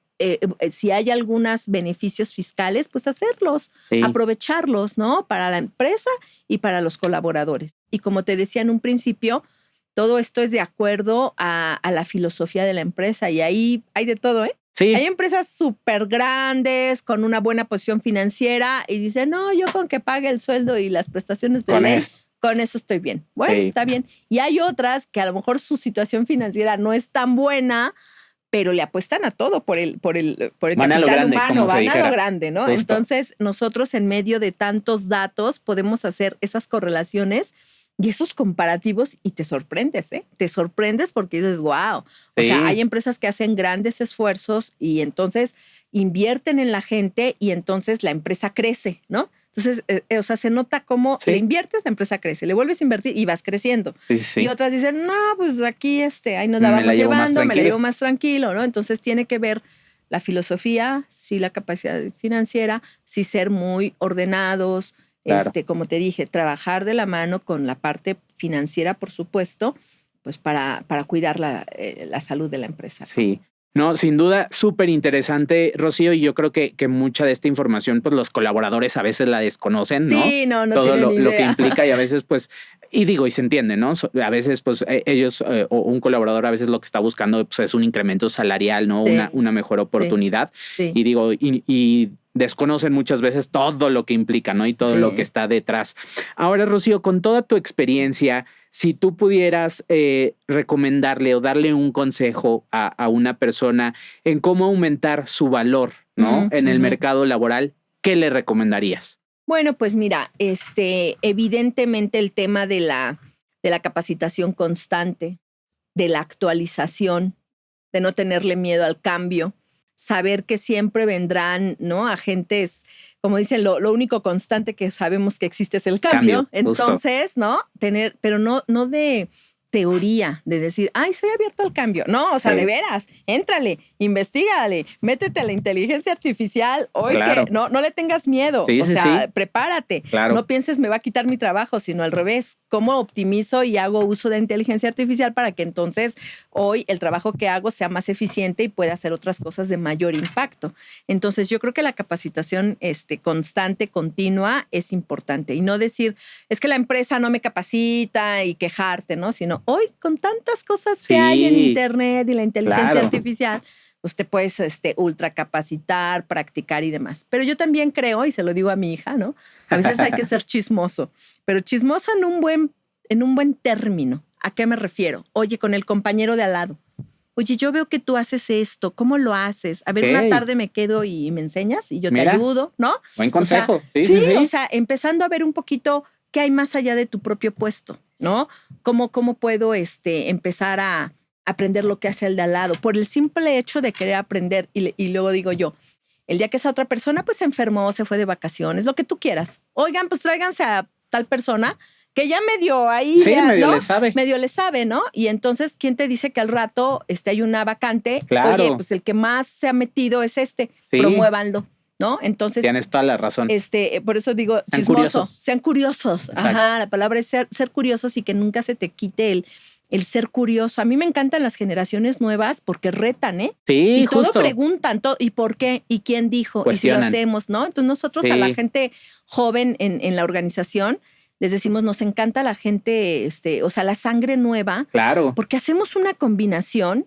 si hay algunos beneficios fiscales, pues hacerlos, aprovecharlos, ¿no? Para la empresa y para los colaboradores. Y como te decía en un principio, todo esto es de acuerdo a la filosofía de la empresa y ahí hay de todo, ¿eh? Sí. Hay empresas súper grandes con una buena posición financiera y dicen, no, yo con que pague el sueldo y las prestaciones de ley, con eso estoy bien. Bueno, está bien. Y hay otras que a lo mejor su situación financiera no es tan buena, pero le apuestan a todo por el capital humano, van a lo grande, ¿no? Justo. Entonces, nosotros en medio de tantos datos podemos hacer esas correlaciones y esos comparativos y te sorprendes, ¿eh? Te sorprendes porque dices, wow. O sea, hay empresas que hacen grandes esfuerzos y entonces invierten en la gente y entonces la empresa crece, ¿no? Entonces, o sea, se nota cómo le inviertes, la empresa crece, le vuelves a invertir y vas creciendo. Y otras dicen, no, pues aquí ahí nos la vamos llevando, me la llevo más tranquilo, ¿no? Entonces tiene que ver la filosofía, sí la capacidad financiera, sí ser muy ordenados, claro. Como te dije, trabajar de la mano con la parte financiera, por supuesto, pues para cuidar la salud de la empresa. Sí. No, sin duda, súper interesante, Rocío, y yo creo que mucha de esta información, pues los colaboradores a veces la desconocen, ¿no? Sí, no todo tienen idea. Lo que implica y a veces, pues, y se entiende, ¿no? A veces, pues, ellos o un colaborador a veces lo que está buscando pues, es un incremento salarial, ¿no? Una mejor oportunidad. Sí. Y digo, y desconocen muchas veces todo lo que implica, ¿no? Y todo lo que está detrás. Ahora, Rocío, con toda tu experiencia, si tú pudieras recomendarle o darle un consejo a una persona en cómo aumentar su valor, ¿no? En el mercado laboral, ¿qué le recomendarías? Bueno, pues mira, evidentemente el tema de la capacitación constante, de la actualización, de no tenerle miedo al cambio, saber que siempre vendrán, ¿no? Agentes, como dicen, lo único constante que sabemos que existe es el cambio. Entonces, justo. ¿No? Pero no de teoría, de decir, ay, soy abierto al cambio. No, o sea, de veras, éntrale, investígale, métete a la inteligencia artificial. Hoy claro. que no le tengas miedo. O sea, prepárate. Claro. No pienses me va a quitar mi trabajo, sino al revés. ¿Cómo optimizo y hago uso de inteligencia artificial para que entonces hoy el trabajo que hago sea más eficiente y pueda hacer otras cosas de mayor impacto? Entonces, yo creo que la capacitación constante, continua, es importante. Y no decir, es que la empresa no me capacita y quejarte, ¿no? Sino hoy, con tantas cosas que hay en internet y la inteligencia artificial, pues te puedes ultra capacitar, practicar y demás. Pero yo también creo, y se lo digo a mi hija, ¿no? A veces hay que ser chismoso, pero chismoso en un buen término. ¿A qué me refiero? Oye, con el compañero de al lado. Oye, yo veo que tú haces esto. ¿Cómo lo haces? A ver, una tarde me quedo y me enseñas y yo te ayudo, ¿no? Buen consejo. O sea, sí. O sea, empezando a ver un poquito qué hay más allá de tu propio puesto, ¿no? ¿Cómo puedo empezar a aprender lo que hace el de al lado? Por el simple hecho de querer aprender. Y luego digo yo, el día que esa otra persona pues se enfermó, se fue de vacaciones, lo que tú quieras. Oigan, pues tráiganse a tal persona que ya medio ahí. Sí, medio le sabe. Medio le sabe, ¿no? Y entonces, ¿quién te dice que al rato hay una vacante? Claro. Oye, pues el que más se ha metido es promuévanlo, ¿no? Entonces. Tienes toda la razón. Por eso digo, chismoso. Sean curiosos. Exacto. Ajá, la palabra es ser curiosos y que nunca se te quite el ser curioso. A mí me encantan las generaciones nuevas porque retan, ¿eh? Sí, y justo. todo preguntan, ¿y por qué? ¿Y quién dijo? Cuestionan. ¿Y si lo hacemos? ¿No? Entonces nosotros a la gente joven en la organización les decimos, nos encanta la gente, o sea, la sangre nueva. Claro. Porque hacemos una combinación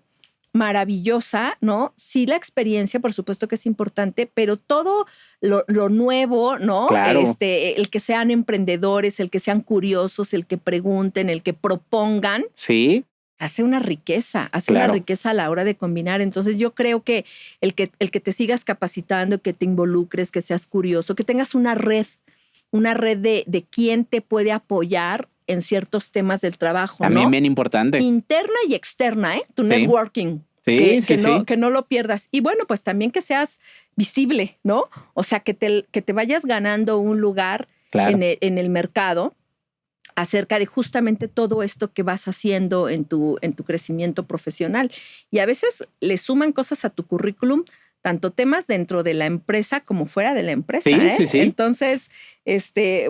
maravillosa, ¿no? Sí, la experiencia, por supuesto que es importante, pero todo lo nuevo, ¿no? Claro. El que sean emprendedores, el que sean curiosos, el que pregunten, el que propongan. Sí. Hace una riqueza, una riqueza a la hora de combinar. Entonces yo creo que el que te sigas capacitando, que te involucres, que seas curioso, que tengas una red de quién te puede apoyar en ciertos temas del trabajo. También ¿no? bien importante. Interna y externa, ¿eh? Tu networking. Sí, que no lo pierdas. Y bueno, pues también que seas visible, ¿no? O sea, que te vayas ganando un lugar en el mercado acerca de justamente todo esto que vas haciendo en tu crecimiento profesional. Y a veces le suman cosas a tu currículum, tanto temas dentro de la empresa como fuera de la empresa. Sí. Entonces,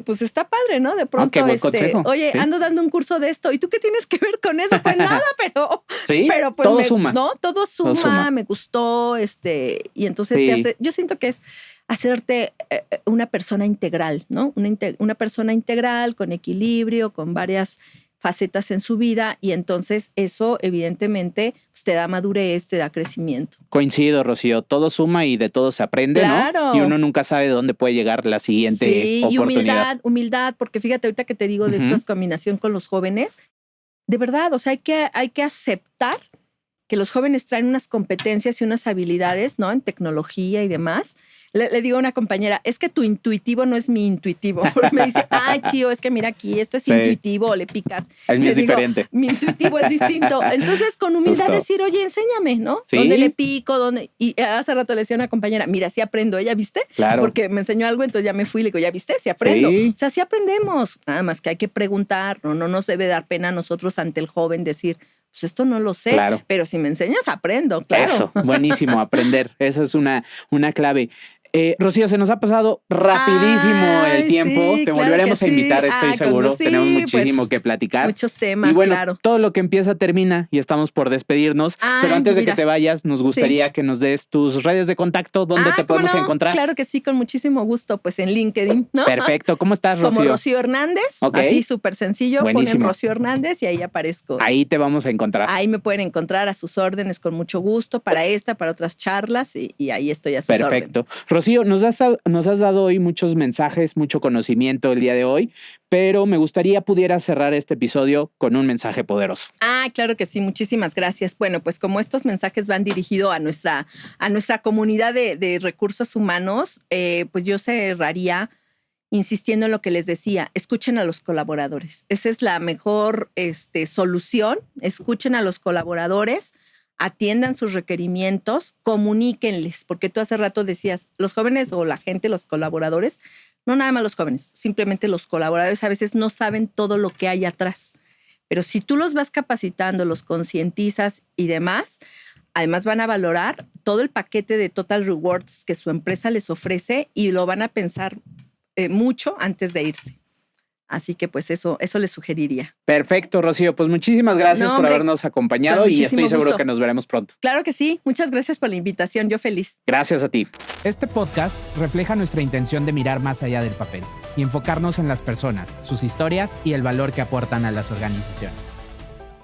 pues está padre, ¿no? De pronto, qué buen consejo. Oye, ando dando un curso de esto. ¿Y tú qué tienes que ver con eso? Pues nada, pero pues todo suma. No, todo suma, me gustó, y entonces yo siento que es hacerte una persona integral, ¿no? Una persona integral con equilibrio, con varias facetas en su vida, y entonces eso evidentemente pues, te da madurez, te da crecimiento. Coincido, Rocío. Todo suma y de todo se aprende, ¿no? Y uno nunca sabe de dónde puede llegar la siguiente oportunidad. Y humildad, porque fíjate ahorita que te digo de esta combinación con los jóvenes, de verdad, o sea, hay que aceptar que los jóvenes traen unas competencias y unas habilidades, ¿no? En tecnología y demás. Le digo a una compañera, es que tu intuitivo no es mi intuitivo. Me dice, ay, Chío, es que mira aquí, esto es intuitivo, le picas. El mío es diferente. Mi intuitivo es distinto. Entonces, con humildad decir, oye, enséñame, ¿no? ¿Sí? ¿Dónde le pico? Y hace rato le decía a una compañera, mira, sí aprendo, ¿ella viste? Claro. Porque me enseñó algo, entonces ya me fui y le digo, ¿ya viste? Sí aprendo. Sí. O sea, sí aprendemos. Nada más que hay que preguntar, no nos debe dar pena a nosotros ante el joven decir, pues esto no lo sé, pero si me enseñas, aprendo, claro. Eso, buenísimo, aprender. Eso es una clave. Rocío, se nos ha pasado rapidísimo el tiempo. Te volveremos a invitar, estoy seguro. Tenemos muchísimo que platicar. Muchos temas, y bueno, claro. Todo lo que empieza termina y estamos por despedirnos. Pero antes de que te vayas, nos gustaría que nos des tus redes de contacto, dónde te podemos encontrar. Claro que sí, con muchísimo gusto, pues en LinkedIn, ¿no? Perfecto. ¿Cómo estás, Rocío? Como Rocío Hernández, así súper sencillo. Buenísimo. Ponen Rocío Hernández y ahí aparezco. Ahí te vamos a encontrar. Ahí me pueden encontrar a sus órdenes con mucho gusto para para otras charlas y ahí estoy a sus órdenes. Perfecto. Rocío, nos has dado hoy muchos mensajes, mucho conocimiento el día de hoy, pero me gustaría pudieras cerrar este episodio con un mensaje poderoso. Claro que sí, muchísimas gracias. Bueno, pues como estos mensajes van dirigidos a nuestra comunidad de recursos humanos, pues yo cerraría insistiendo en lo que les decía, escuchen a los colaboradores. Esa es la mejor solución. Escuchen a los colaboradores, atiendan sus requerimientos, comuníquenles, porque tú hace rato decías, los jóvenes o la gente, los colaboradores, no nada más los jóvenes, simplemente los colaboradores a veces no saben todo lo que hay atrás. Pero si tú los vas capacitando, los concientizas y demás, además van a valorar todo el paquete de Total Rewards que su empresa les ofrece y lo van a pensar mucho antes de irse. Así que pues eso les sugeriría. Perfecto, Rocío. Pues muchísimas gracias por habernos acompañado y estoy seguro que nos veremos pronto. Claro que sí. Muchas gracias por la invitación. Yo feliz. Gracias a ti. Este podcast refleja nuestra intención de mirar más allá del papel y enfocarnos en las personas, sus historias y el valor que aportan a las organizaciones.